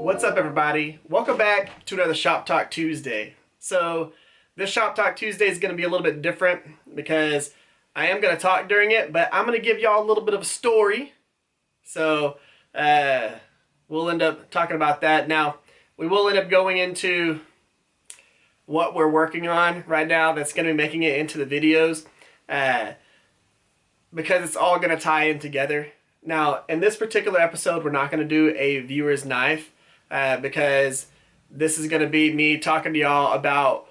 What's up, everybody? Welcome back to another Shop Talk Tuesday. So this Shop Talk Tuesday is going to be a little bit different because I am going to talk during it, but I'm going to give y'all a little bit of a story. So we'll end up talking about that. Now, we will end up going into what we're working on right now that's going to be making it into the videos because it's all going to tie in together. Now, in this particular episode, we're not going to do a viewer's knife because this is going to be me talking to y'all about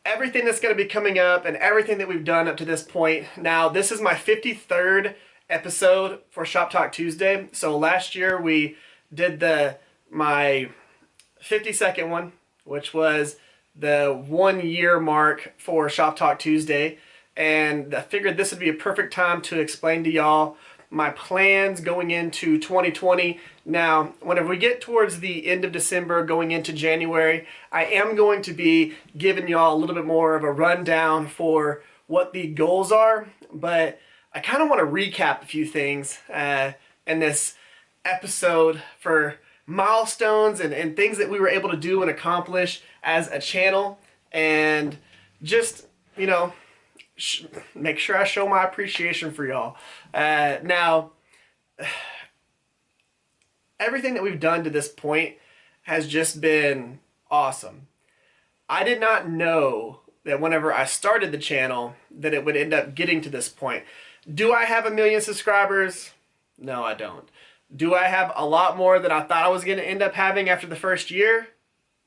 everything that's going to be coming up and everything that we've done up to this point. Now, this is my 53rd episode for Shop Talk Tuesday. So last year we did my 52nd one, which was the 1 year mark for Shop Talk Tuesday. And I figured this would be a perfect time to explain to y'all my plans going into 2020. Now, whenever we get towards the end of December, going into January, I am going to be giving y'all a little bit more of a rundown for what the goals are, but I kind of want to recap a few things in this episode for milestones and things that we were able to do and accomplish as a channel, and just, you know, make sure I show my appreciation for y'all. Now, everything that we've done to this point has just been awesome. I did not know that whenever I started the channel that it would end up getting to this point. Do I have 1 million subscribers? No, I don't. Do I have a lot more than I thought I was going to end up having after the first year?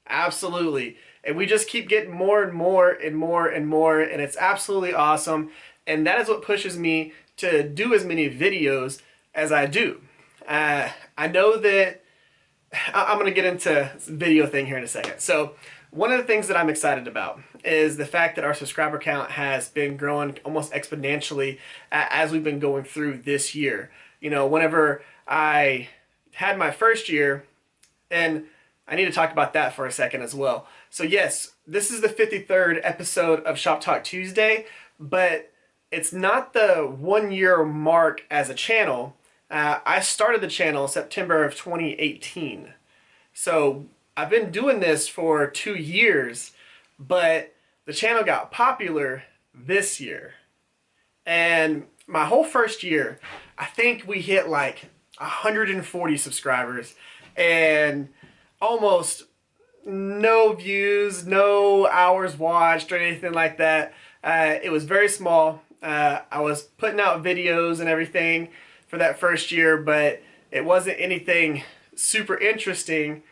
Absolutely. And we just keep getting more and more and more and more, and it's absolutely awesome. And that is what pushes me to do as many videos as I do. I know that I'm going to get into the video thing here in a second. So one of the things that I'm excited about is the fact that our subscriber count has been growing almost exponentially as we've been going through this year. You know, whenever I had my first year, and I need to talk about that for a second as well. So yes, this is the 53rd episode of Shop Talk Tuesday, but it's not the 1 year mark as a channel. I started the channel September of 2018. So I've been doing this for 2 years, but the channel got popular this year. And my whole first year, I think we hit like 140 subscribers and almost no views, no hours watched or anything like that. It was very small. I was putting out videos and everything for that first year, but it wasn't anything super interesting.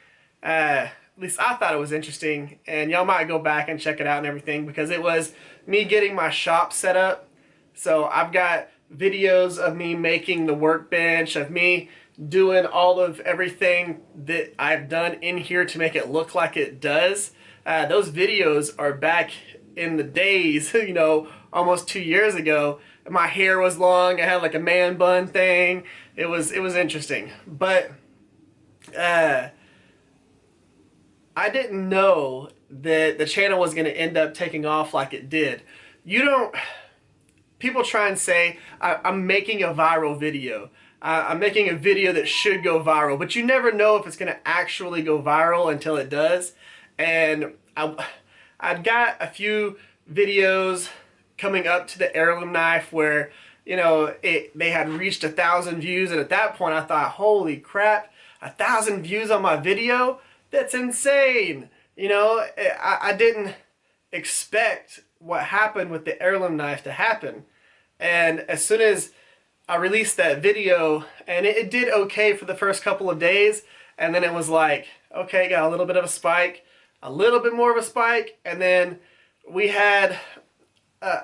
At least I thought it was interesting, and y'all might go back and check it out and everything because it was me getting my shop set up. So I've got videos of me making the workbench, of me doing all of everything that I've done in here to make it look like it does. Those videos are back in the days, you know, almost 2 years ago. My hair was long. I had like a man bun thing. It was interesting, but I didn't know that the channel was going to end up taking off like it did. People try and say I'm making a viral video. I'm making a video that should go viral, but you never know if it's going to actually go viral until it does. And I've got a few videos coming up to the heirloom knife where, you know, they had reached 1,000 views, and at that point I thought, holy crap, 1,000 views on my video? That's insane. You know, I didn't expect what happened with the heirloom knife to happen. And as soon as I released that video, and it did okay for the first couple of days, and then it was like, okay, got a little bit of a spike, a little bit more of a spike, and then we had I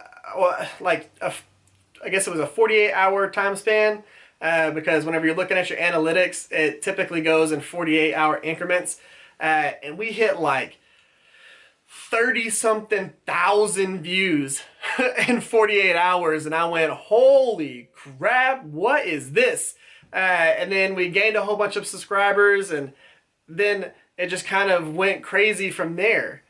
guess it was a 48-hour time span, because whenever you're looking at your analytics, it typically goes in 48-hour increments, and we hit like 30-something thousand views in 48 hours, and I went, holy crap, what is this? And then we gained a whole bunch of subscribers, and then it just kind of went crazy from there.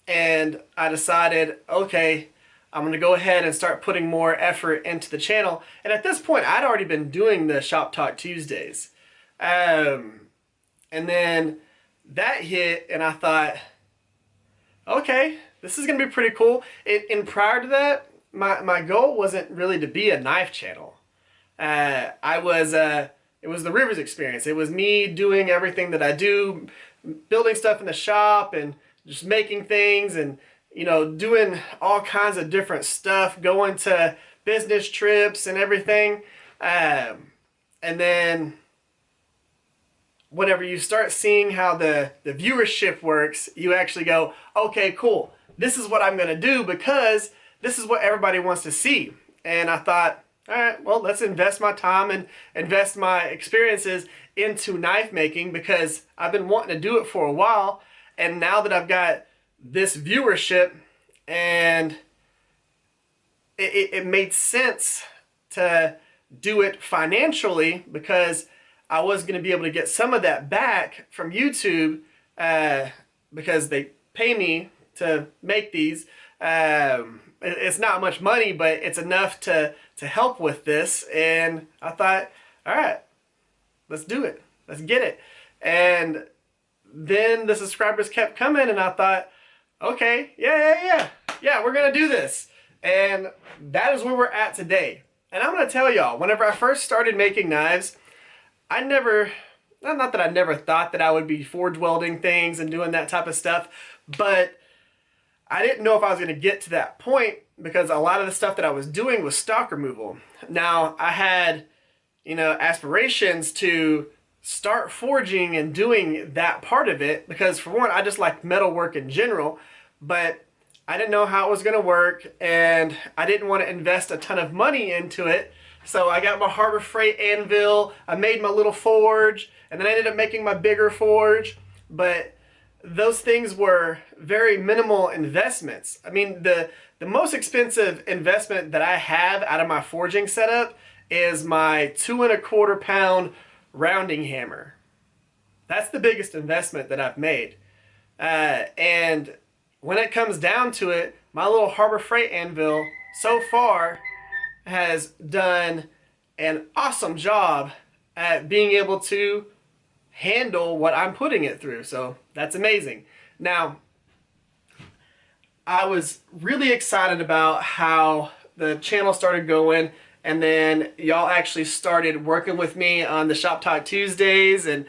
And I decided, okay, I'm going to go ahead and start putting more effort into the channel. And at this point, I'd already been doing the Shop Talk Tuesdays. And then that hit, and I thought, okay, this is going to be pretty cool. And prior to that, my goal wasn't really to be a knife channel. It was the Rivers Experience. It was me doing everything that I do, building stuff in the shop and just making things and, you know, doing all kinds of different stuff, going to business trips and everything. And then whenever you start seeing how the viewership works, you actually go, okay, cool. This is what I'm going to do because this is what everybody wants to see. And I thought, all right, well, let's invest my time and invest my experiences into knife making because I've been wanting to do it for a while. And now that I've got this viewership, and it made sense to do it financially because I was going to be able to get some of that back from YouTube because they pay me to make these. It's not much money, but it's enough to help with this. And I thought, all right, let's do it. Let's get it. And then the subscribers kept coming, and I thought, okay, yeah, we're going to do this. And that is where we're at today. And I'm going to tell y'all, whenever I first started making knives, not that I never thought that I would be forge welding things and doing that type of stuff, but I didn't know if I was going to get to that point because a lot of the stuff that I was doing was stock removal. Now, I had, you know, aspirations to start forging and doing that part of it because, for one, I just like metalwork in general, but I didn't know how it was going to work, and I didn't want to invest a ton of money into it. So I got my Harbor Freight anvil, I made my little forge, and then I ended up making my bigger forge. But those things were very minimal investments. I mean, the most expensive investment that I have out of my forging setup is my 2¼ pound rounding hammer. That's the biggest investment that I've made. And when it comes down to it, my little Harbor Freight anvil so far has done an awesome job at being able to handle what I'm putting it through. So that's amazing. Now, I was really excited about how the channel started going, and then y'all actually started working with me on the Shop Talk Tuesdays and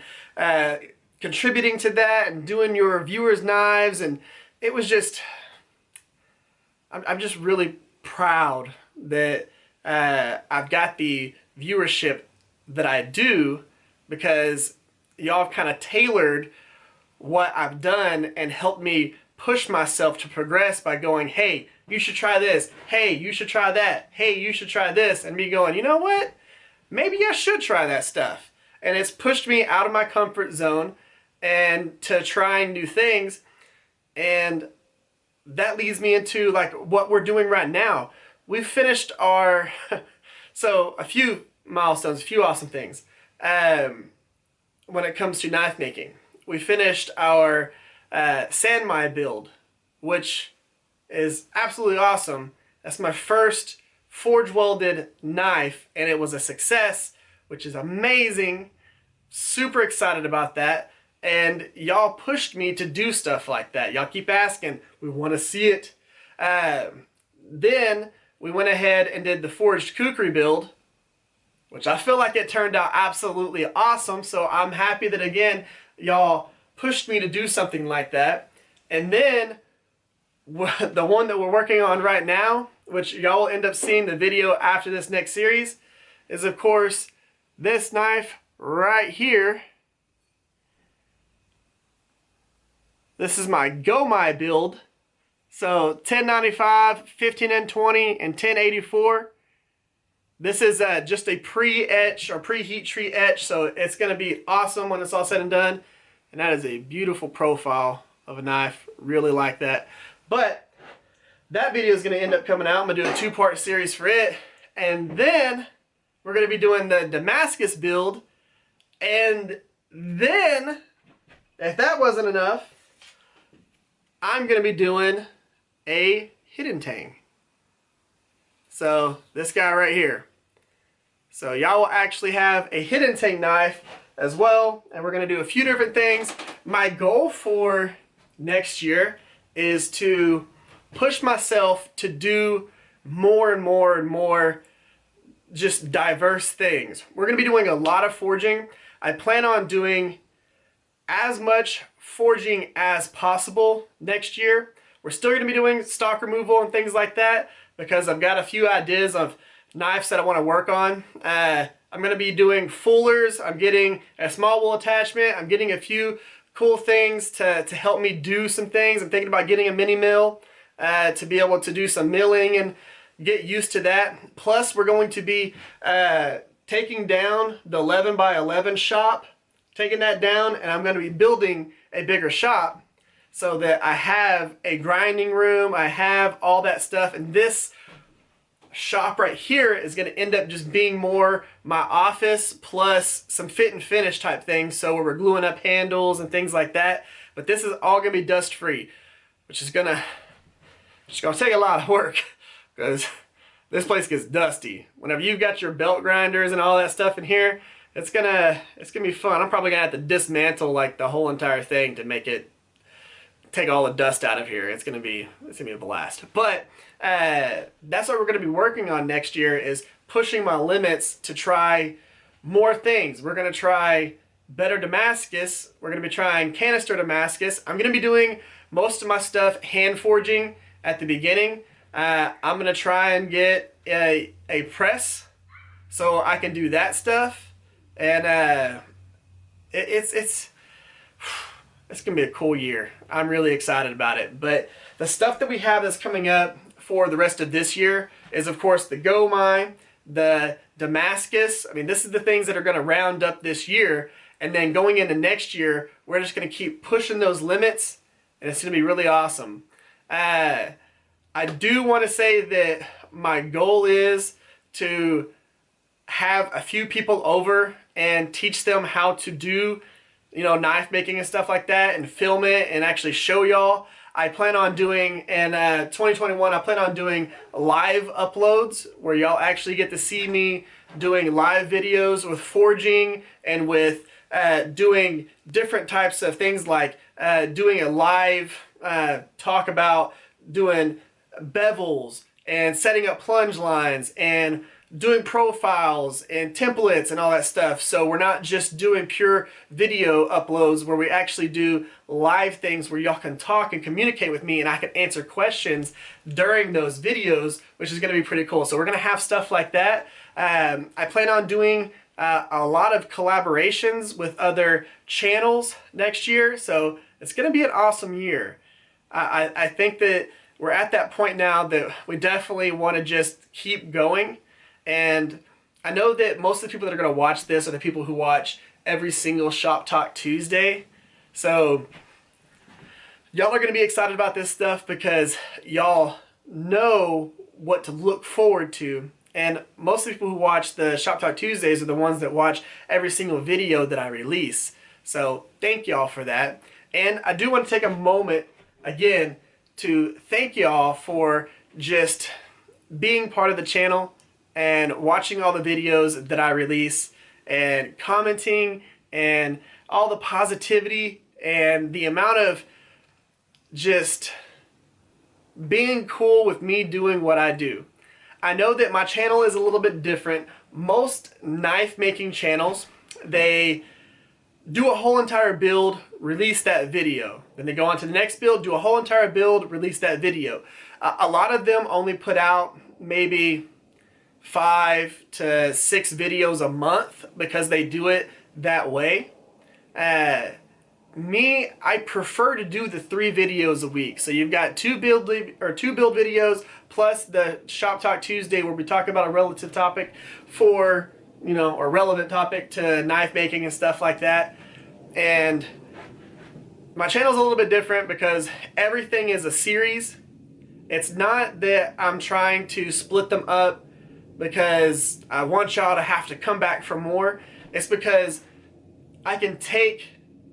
contributing to that and doing your viewers' knives, and it was just, I'm just really proud that I've got the viewership that I do because y'all have kind of tailored what I've done and helped me push myself to progress by going, hey, you should try this. Hey, you should try that. Hey, you should try this. And me going, you know what? Maybe I should try that stuff. And it's pushed me out of my comfort zone and to trying new things. And that leads me into like what we're doing right now. We've finished our, so a few milestones, a few awesome things when it comes to knife making. We finished our Sanmai build, which is absolutely awesome. That's my first forge welded knife, and it was a success, which is amazing. Super excited about that. And y'all pushed me to do stuff like that. Y'all keep asking, we want to see it. Then we went ahead and did the forged kukri build, which I feel like it turned out absolutely awesome. So I'm happy that, again, y'all pushed me to do something like that. And then the one that we're working on right now, which y'all will end up seeing the video after this next series, is of course this knife right here. This is my Gomai build. So 1095, 15N20, and 1084. This is just a pre-etch or pre-heat treat etch, so it's going to be awesome when it's all said and done. And that is a beautiful profile of a knife. Really like that. But that video is going to end up coming out. I'm going to do a two-part series for it. And then we're going to be doing the Damascus build. And then, if that wasn't enough, I'm going to be doing a hidden tang. So this guy right here. So y'all will actually have a hidden tank knife as well, and we're gonna do a few different things. My goal for next year is to push myself to do more and more and more just diverse things. We're gonna be doing a lot of forging. I plan on doing as much forging as possible next year. We're still gonna be doing stock removal and things like that because I've got a few ideas of knives that I want to work on. I'm going to be doing fullers. I'm getting a small wool attachment. I'm getting a few cool things to help me do some things. I'm thinking about getting a mini mill to be able to do some milling and get used to that. Plus, we're going to be taking down the 11 by 11 shop, taking that down, and I'm going to be building a bigger shop so that I have a grinding room. I have all that stuff, and this shop right here is going to end up just being more my office plus some fit and finish type things, so where we're gluing up handles and things like that. But this is all going to be dust free, which is gonna take a lot of work because this place gets dusty. Whenever you've got your belt grinders and all that stuff in here, it's gonna be fun. I'm probably gonna have to dismantle like the whole entire thing to make it take all the dust out of here. It's gonna be a blast. But that's what we're gonna be working on next year, is pushing my limits to try more things. We're gonna try better Damascus. We're gonna be trying canister Damascus. I'm gonna be doing most of my stuff hand forging at the beginning. I'm gonna try and get a press so I can do that stuff, and it's gonna be a cool year. I'm really excited about it. But the stuff that we have that's coming up for the rest of this year is, of course, the Go Mine, the Damascus. I mean, this is the things that are going to round up this year, and then going into next year, we're just going to keep pushing those limits, and it's going to be really awesome. I do want to say that my goal is to have a few people over and teach them how to do, knife making and stuff like that, and film it and actually show y'all. I plan on doing, in 2021, I plan on doing live uploads where y'all actually get to see me doing live videos with forging and with doing different types of things, like doing a live talk about doing bevels and setting up plunge lines and doing profiles and templates and all that stuff. So we're not just doing pure video uploads, where we actually do live things where y'all can talk and communicate with me, and I can answer questions during those videos, which is going to be pretty cool. So we're going to have stuff like that. I plan on doing a lot of collaborations with other channels next year, so it's going to be an awesome year. I think that we're at that point now that we definitely want to just keep going. And I know that most of the people that are going to watch this are the people who watch every single Shop Talk Tuesday. So y'all are going to be excited about this stuff because y'all know what to look forward to. And most of the people who watch the Shop Talk Tuesdays are the ones that watch every single video that I release. So thank y'all for that. And I do want to take a moment again to thank y'all for just being part of the channel and watching all the videos that I release and commenting and all the positivity and the amount of just being cool with me doing what I do. I know that my channel is a little bit different. Most knife making channels, they do a whole entire build, release that video. Then they go on to the next build, do a whole entire build, release that video. A lot of them only put out maybe 5 to 6 videos a month because they do it that way. Me, I prefer to do the 3 videos a week. So you've got 2 build videos plus the Shop Talk Tuesday where we talk about a relative topic or relevant topic to knife making and stuff like that. And my channel's a little bit different because everything is a series. It's not that I'm trying to split them up because I want y'all to have to come back for more. It's because I can take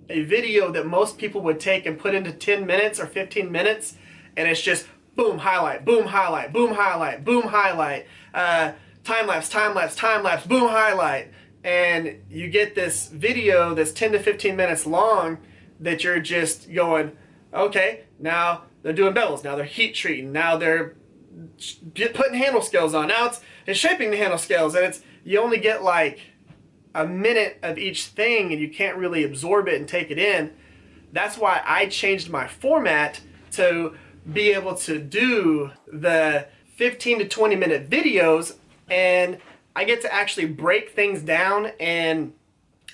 a video that most people would take and put into 10 minutes or 15 minutes, and it's just boom, highlight, boom, highlight, boom, highlight, boom, highlight, time lapse, time lapse, time lapse, boom, highlight. And you get this video that's 10 to 15 minutes long that you're just going, okay, now they're doing bevels, now they're heat treating, now they're putting handle scales on, now it's shaping the handle scales, and you only get like a minute of each thing and you can't really absorb it and take it in. That's why I changed my format to be able to do the 15 to 20 minute videos, and I get to actually break things down and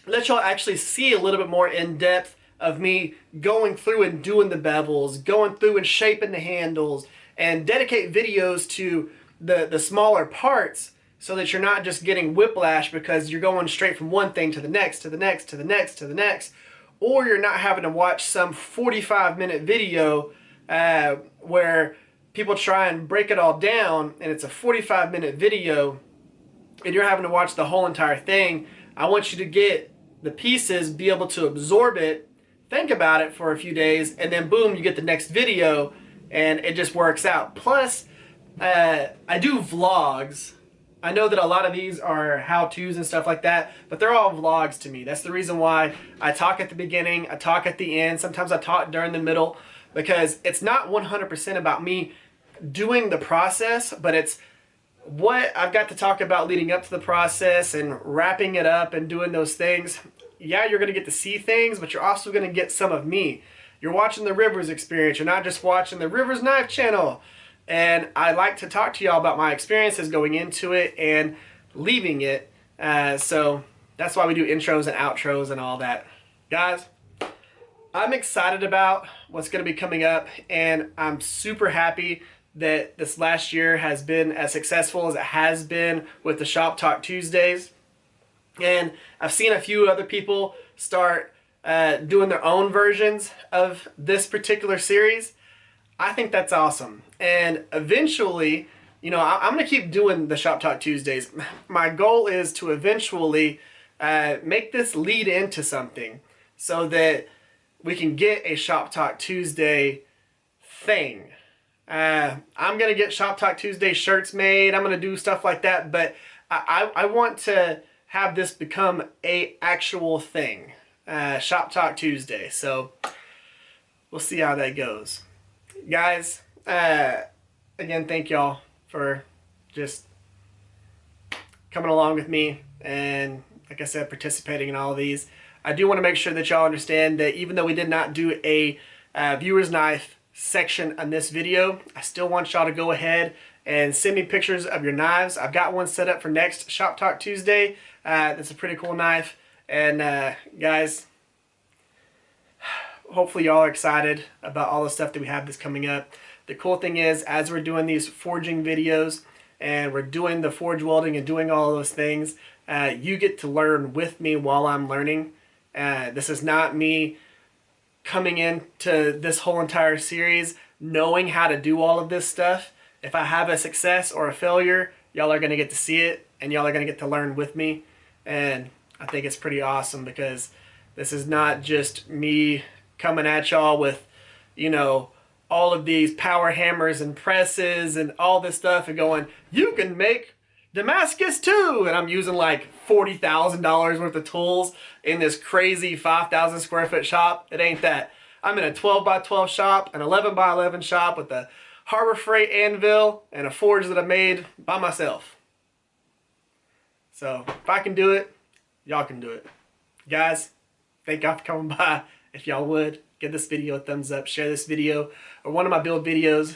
let y'all actually see a little bit more in depth of me going through and doing the bevels, going through and shaping the handles, and dedicate videos to the smaller parts so that you're not just getting whiplash because you're going straight from one thing to the next, to the next, to the next, to the next, or you're not having to watch some 45-minute video where people try and break it all down and it's a 45-minute video and you're having to watch the whole entire thing. I want you to get the pieces, be able to absorb it, think about it for a few days, and then boom, you get the next video and it just works out. Plus, I do vlogs. I know that a lot of these are how-tos and stuff like that, but they're all vlogs to me. That's the reason why I talk at the beginning, I talk at the end, sometimes I talk during the middle, because it's not 100% about me doing the process, but it's what I've got to talk about leading up to the process and wrapping it up and doing those things. Yeah, you're going to get to see things, but you're also going to get some of me. You're watching the Rivers Experience. You're not just watching the Rivers Knife channel. And I like to talk to y'all about my experiences going into it and leaving it. So that's why we do intros and outros and all that. Guys, I'm excited about what's going to be coming up, and I'm super happy that this last year has been as successful as it has been with the Shop Talk Tuesdays. And I've seen a few other people start doing their own versions of this particular series. I think that's awesome. And eventually, you know, I'm going to keep doing the Shop Talk Tuesdays. My goal is to eventually make this lead into something so that we can get a Shop Talk Tuesday thing. I'm going to get Shop Talk Tuesday shirts made. I'm going to do stuff like that. But I want to have this become a actual thing. Shop Talk Tuesday. So we'll see how that goes. Guys, again, thank y'all for just coming along with me and, like I said, participating in all of these. I do want to make sure that y'all understand that even though we did not do a viewer's knife section on this video, I still want y'all to go ahead and send me pictures of your knives. I've got one set up for next Shop Talk Tuesday. That's a pretty cool knife. And guys, hopefully y'all are excited about all the stuff that we have that's coming up. The cool thing is, as we're doing these forging videos and we're doing the forge welding and doing all those things, you get to learn with me while I'm learning. This is not me coming into this whole entire series knowing how to do all of this stuff. If I have a success or a failure, y'all are going to get to see it and y'all are going to get to learn with me. And I think it's pretty awesome because this is not just me coming at y'all with, you know, all of these power hammers and presses and all this stuff and going, you can make Damascus too, and I'm using like $40,000 worth of tools in this crazy 5,000 square foot shop. It ain't that. I'm in a 12 by 12 shop, an 11 by 11 shop with a Harbor Freight anvil and a forge that I made by myself. So if I can do it, y'all can do it. Guys, thank y'all for coming by. If y'all would, give this video a thumbs up, share this video or one of my build videos.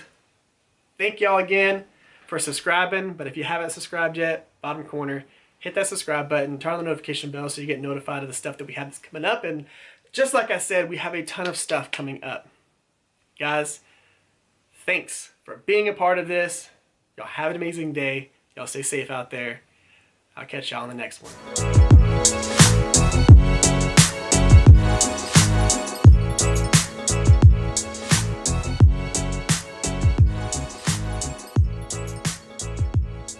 Thank y'all again for subscribing, but if you haven't subscribed yet, bottom corner, hit that subscribe button, turn on the notification bell so you get notified of the stuff that we have that's coming up. And just like I said, we have a ton of stuff coming up. Guys, thanks for being a part of this. Y'all have an amazing day. Y'all stay safe out there. I'll catch y'all on the next one.